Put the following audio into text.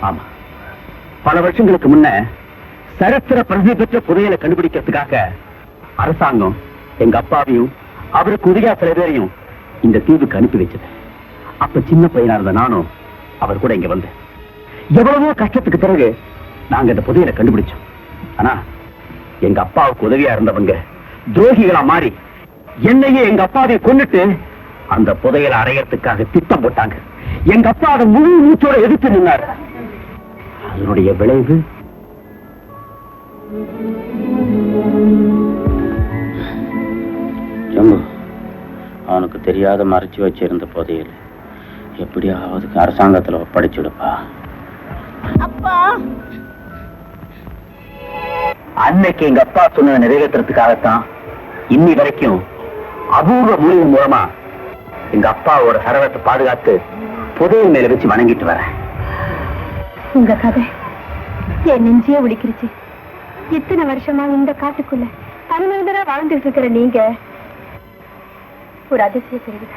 ஆமா, பல வருஷங்களுக்கு முன்ன சரித்திர பிரசித்தி பெற்ற புதையலை கண்டுபிடிக்கிறதுக்காக அரசாங்கம் எங்க அப்பாவையும் அவருக்கு உதவியா சில பேரையும் இந்த தீவுக்கு அனுப்பி வச்சது. அப்ப சின்ன பையனா இருந்த நானும் அவர் கூட இங்க வந்தேன். எவ்வளவோ கஷ்டத்துக்கு பிறகு நாங்க இந்த புதையலை கண்டுபிடிச்சோம். ஆனா எங்க அப்பாவுக்கு உதவியா இருந்தவங்க துரோகிகளா மாறி என்னையே எங்க அப்பாவை கொன்னுட்டு அந்த புதையலை அடையறதுக்காக திட்டம் போட்டாங்க. எங்க அப்பா அதை முழு மூச்சோட எதிர்த்து நின்னார். அதனுடைய விளைவு அவனுக்கு தெரியாத மறைச்சு வச்சிருந்த புதையல் எப்படியாவது அரசாங்கத்துல ஒப்படைச்சுடுப்பா. அப்பா, அன்னைக்கு எங்க அப்பா சொன்ன நிறைவேற்றுறதுக்காகத்தான் இன்னி வரைக்கும் அபூர்வ மூலிகை மூலமா எங்க அப்பாவோட சரவத்தை பாதுகாத்து புதையல் மேல வச்சு வணங்கிட்டு வரேன். உங்க கதை என் நெஞ்சியே ஒலிக்கிருச்சு. இத்தனை வருஷமா இந்த காட்டுக்குள்ள தனிமனிதரா வாழ்ந்துட்டு இருக்கிற நீங்க ஒரு அதிசய பிறகு